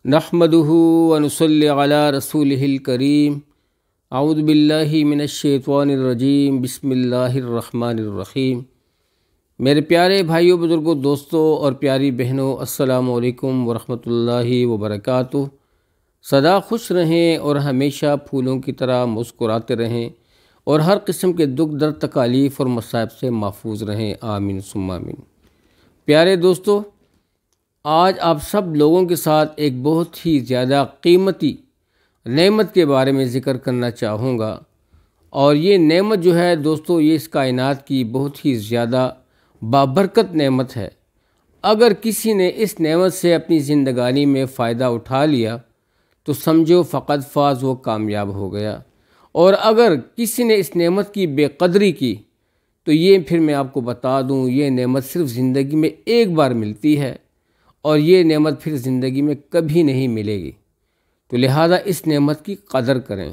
نحمدہ ونصلی علی رسولہ الکریم اعوذ باللہ من الشیطان الرجیم بسم اللہ الرحمن الرحیم۔ میرے پیارے بھائیوں، بزرگوں، دوستوں اور پیاری بہنوں، السلام علیکم ورحمۃ اللہ وبرکاتہ۔ سدا خوش رہیں اور ہمیشہ پھولوں کی طرح مسکراتے رہیں اور ہر قسم کے دکھ درد تکالیف اور مصائب سے محفوظ رہیں، آمین ثم آمین۔ پیارے دوستو، آج آپ سب لوگوں کے ساتھ ایک بہت ہی زیادہ قیمتی نعمت کے بارے میں ذکر کرنا چاہوں گا، اور یہ نعمت جو ہے دوستو، یہ اس کائنات کی بہت ہی زیادہ بابرکت نعمت ہے۔ اگر کسی نے اس نعمت سے اپنی زندگانی میں فائدہ اٹھا لیا تو سمجھو فقط فاز، وہ کامیاب ہو گیا، اور اگر کسی نے اس نعمت کی بے قدری کی تو یہ پھر میں آپ کو بتا دوں، یہ نعمت صرف زندگی میں ایک بار ملتی ہے اور یہ نعمت پھر زندگی میں کبھی نہیں ملے گی۔ تو لہٰذا اس نعمت کی قدر کریں۔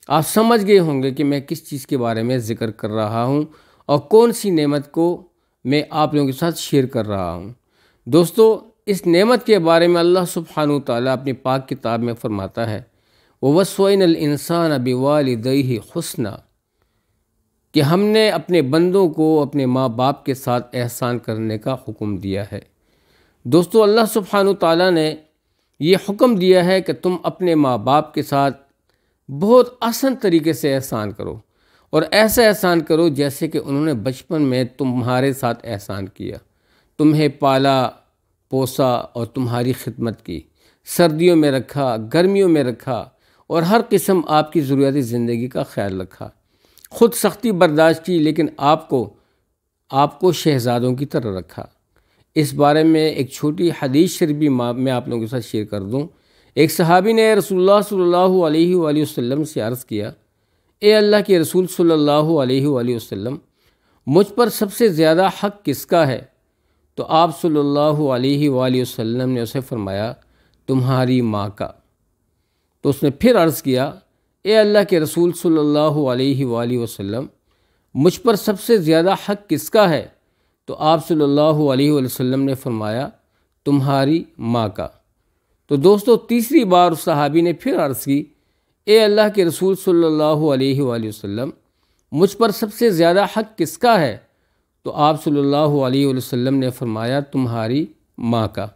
آپ سمجھ گئے ہوں گے کہ میں کس چیز کے بارے میں ذکر کر رہا ہوں اور کون سی نعمت کو میں آپ لوگوں کے ساتھ شیئر کر رہا ہوں۔ دوستو، اس نعمت کے بارے میں اللہ سبحانہ وتعالیٰ اپنی پاک کتاب میں فرماتا ہے، وَوَصَّيْنَا الْإِنسَانَ بِوَالِدَيْهِ حُسْنًا، کہ ہم نے اپنے بندوں کو اپنے ماں باپ کے ساتھ احسان کرنے کا حکم دیا ہے۔ دوستو، اللہ سبحانہ وتعالیٰ نے یہ حکم دیا ہے کہ تم اپنے ماں باپ کے ساتھ بہت آسان طریقے سے احسان کرو، اور ایسا احسان کرو جیسے کہ انہوں نے بچپن میں تمہارے ساتھ احسان کیا، تمہیں پالا پوسا اور تمہاری خدمت کی، سردیوں میں رکھا، گرمیوں میں رکھا، اور ہر قسم آپ کی ضروریات زندگی کا خیال رکھا، خود سختی برداشت کی، لیکن آپ کو شہزادوں کی طرح رکھا۔ اس بارے میں ایک چھوٹی حدیث شریف بھی میں آپ لوگوں کے ساتھ شیئر کر دوں۔ ایک صحابی نے رسول اللہ صلی اللہ علیہ وآلہ وسلم سے عرض کیا، اے اللہ کے رسول صلی اللہ علیہ وآلہ وسلم، مجھ پر سب سے زیادہ حق کس کا ہے؟ تو آپ صلی اللہ علیہ وآلہ وسلم نے اسے فرمایا، تمہاری ماں کا۔ تو اس نے پھر عرض کیا، اے اللہ کے رسول صلی اللہ علیہ وآلہ وسلم، مجھ پر سب سے زیادہ حق کس کا ہے؟ تو آپ صلی اللہ علیہ وآلہ وسلم نے فرمایا، تمہاری ماں کا۔ تو دوستو، تیسری بار اس صحابی نے پھر عرض کی، اے اللہ کے رسول صلی اللہ علیہ وآلہ وسلم، مجھ پر سب سے زیادہ حق کس کا ہے؟ تو آپ صلی اللہ علیہ وآلہ وسلم نے فرمایا، تمہاری ماں کا۔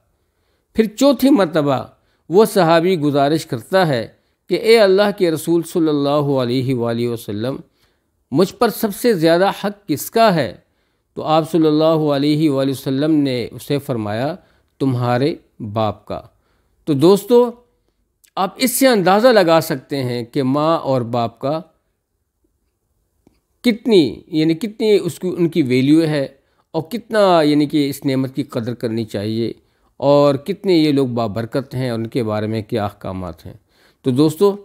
پھر چوتھی مرتبہ وہ صحابی گزارش کرتا ہے کہ اے اللہ کے رسول صلی اللہ علیہ وآلہ وسلم، مجھ پر سب سے زیادہ حق کس کا ہے؟ تو آپ صلی اللہ علیہ وآلہ وسلم نے اسے فرمایا، تمہارے باپ کا۔ تو دوستو، آپ اس سے اندازہ لگا سکتے ہیں کہ ماں اور باپ کا کتنی ان کی ویلیو ہے، اور کتنا کہ اس نعمت کی قدر کرنی چاہیے، اور کتنے یہ لوگ بابرکت ہیں، اور ان کے بارے میں کیا احکامات ہیں۔ تو دوستو،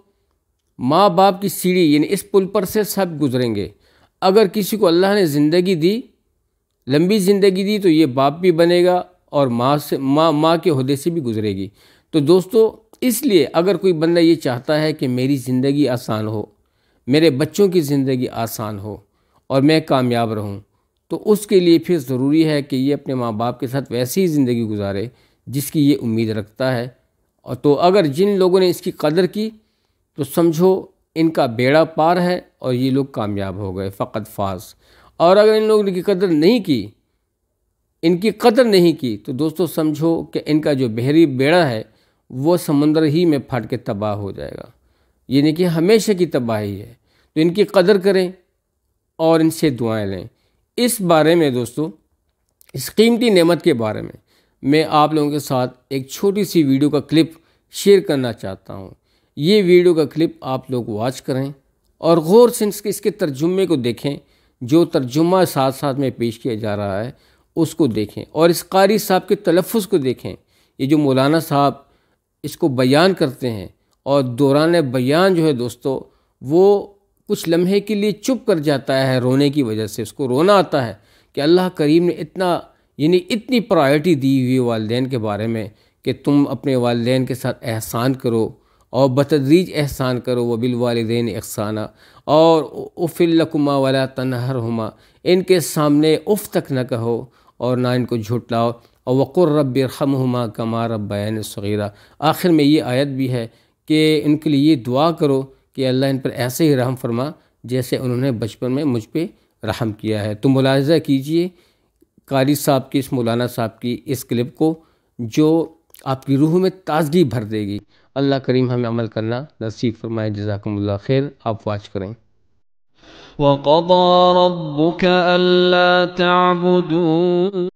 ماں باپ کی سیڑھی اس پل پر سے سب گزریں گے۔ اگر کسی کو اللہ نے زندگی دی، لمبی زندگی دی، تو یہ باپ بھی بنے گا اور ماں کے عہدے سے بھی گزرے گی۔ تو دوستو، اس لیے اگر کوئی بندہ یہ چاہتا ہے کہ میری زندگی آسان ہو، میرے بچوں کی زندگی آسان ہو، اور میں کامیاب رہوں، تو اس کے لیے پھر ضروری ہے کہ یہ اپنے ماں باپ کے ساتھ ویسی ہی زندگی گزارے جس کی یہ امید رکھتا ہے۔ اور تو اگر جن لوگوں نے اس کی قدر کی تو سمجھو ان کا بیڑا پار ہے، اور یہ لوگ کامیاب ہو گئے، فقط فاز۔ اور اگر ان لوگوں نے قدر نہیں کی تو دوستو سمجھو کہ ان کا جو بحری بیڑا ہے وہ سمندر ہی میں پھٹ کے تباہ ہو جائے گا، کہ ہمیشہ کی تباہی ہے۔ تو ان کی قدر کریں اور ان سے دعائیں لیں۔ اس بارے میں دوستو، اس قیمتی نعمت کے بارے میں آپ لوگوں کے ساتھ ایک چھوٹی سی ویڈیو کا کلپ شیئر کرنا چاہتا ہوں۔ یہ ویڈیو کا کلپ آپ لوگ واچ کریں اور غور سے اس کے ترجمے کو دیکھیں، جو ترجمہ ساتھ ساتھ میں پیش کیا جا رہا ہے اس کو دیکھیں، اور اس قاری صاحب کے تلفظ کو دیکھیں۔ یہ جو مولانا صاحب اس کو بیان کرتے ہیں، اور دوران بیان جو ہے دوستو، وہ کچھ لمحے کے لیے چپ کر جاتا ہے رونے کی وجہ سے، اس کو رونا آتا ہے کہ اللہ کریم نے اتنی پرائرٹی دی ہوئی والدین کے بارے میں کہ تم اپنے والدین کے ساتھ احسان کرو، اور بتدریج احسان کرو، وبالوالدین احسانا، اور اف لکما ولا تنہرہما، ان کے سامنے اف تک نہ کہو اور نہ ان کو جھٹلاؤ، اور وقر رب ارحمہما کما ربیانی صغیرا، آخر میں یہ آیت بھی ہے کہ ان کے لیے یہ دعا کرو کہ اللہ ان پر ایسے ہی رحم فرما جیسے انہوں نے بچپن میں مجھ پہ رحم کیا ہے۔ تو ملاحظہ کیجئے قاری صاحب کی، اس مولانا صاحب کی اس کلپ کو، جو آپ کی روح میں تازگی بھر دے گی۔ اللہ کریم ہمیں عمل کرنا نصیب فرمائے۔ جزاکم اللہ خیر۔ آپ واچ کریں۔ وَقَضَى رَبُّكَ أَلَّا تَعْبُدُوا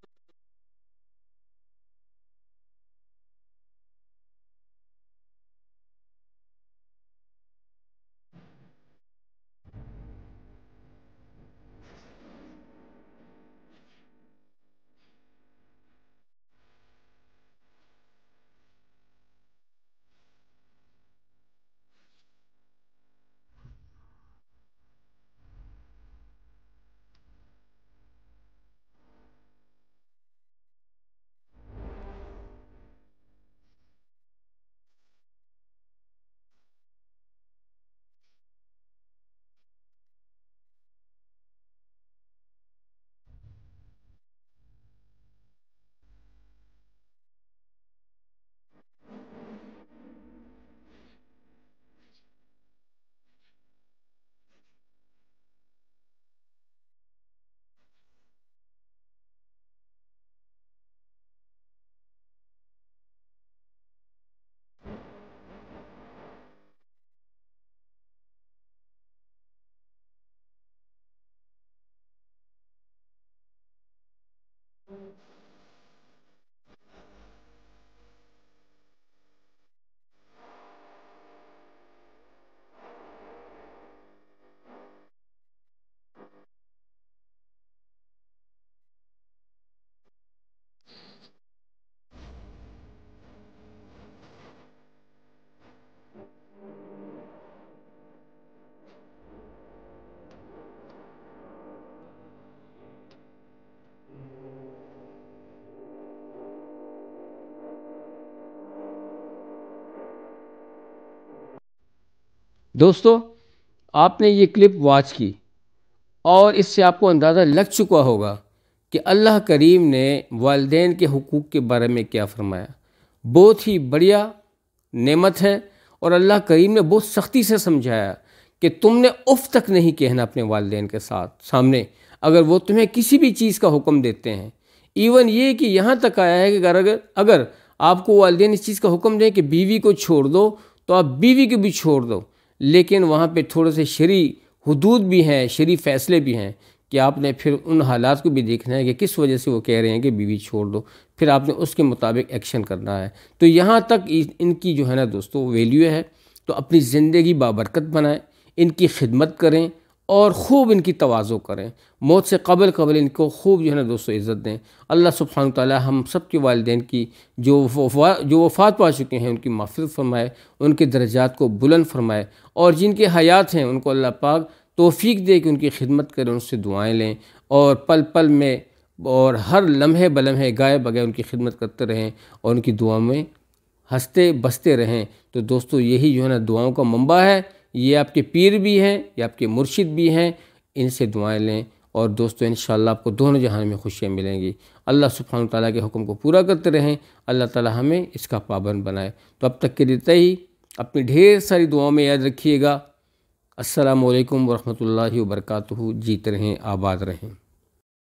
دوستو، آپ نے یہ کلپ واچ کی اور اس سے آپ کو اندازہ لگ چکا ہوگا کہ اللہ کریم نے والدین کے حقوق کے بارے میں کیا فرمایا۔ بہت ہی بڑھیا نعمت ہے، اور اللہ کریم نے بہت سختی سے سمجھایا کہ تم نے اف تک نہیں کہنا اپنے والدین کے سامنے اگر وہ تمہیں کسی بھی چیز کا حکم دیتے ہیں۔ ایون یہ کہ یہاں تک آیا ہے کہ اگر آپ کو والدین اس چیز کا حکم دیں کہ بیوی کو چھوڑ دو تو آپ بیوی کو بھی چھوڑ دو، لیکن وہاں پہ تھوڑے سے شرعی حدود بھی ہیں، شرعی فیصلے بھی ہیں کہ آپ نے پھر ان حالات کو بھی دیکھنا ہے کہ کس وجہ سے وہ کہہ رہے ہیں کہ بیوی چھوڑ دو، پھر آپ نے اس کے مطابق ایکشن کرنا ہے۔ تو یہاں تک ان کی جو ہے نا دوستو ویلیو ہے، تو اپنی زندگی بابرکت بنائیں، ان کی خدمت کریں اور خوب ان کی تواضع کریں، موت سے قبل ان کو خوب جو ہے نا دوستو عزت دیں۔ اللہ سبحانہ وتعالی ہم سب کے والدین کی جو وفات پا چکے ہیں ان کی مغفرت فرمائے، ان کے درجات کو بلند فرمائے، اور جن کے حیات ہیں ان کو اللہ پاک توفیق دے کہ ان کی خدمت کریں، ان سے دعائیں لیں، اور پل پل میں اور ہر لمحے بلمحے گائے بغیر ان کی خدمت کرتے رہیں اور ان کی دعاؤں میں ہنستے بستے رہیں۔ تو دوستو یہی جو ہے نا دعاؤں کا منبع ہے، یہ آپ کے پیر بھی ہیں، یہ آپ کے مرشد بھی ہیں، ان سے دعائیں لیں، اور دوستو انشاءاللہ آپ کو دونوں جہان میں خوشیاں ملیں گی۔ اللہ سبحانہ وتعالیٰ کے حکم کو پورا کرتے رہیں، اللہ تعالیٰ ہمیں اس کا پابند بنائے۔ تو اب تک کے لیے ہی اپنی ڈھیر ساری دعاؤں میں یاد رکھیے گا۔ السلام علیکم ورحمۃ اللہ وبرکاتہ۔ جیتے رہیں، آباد رہیں۔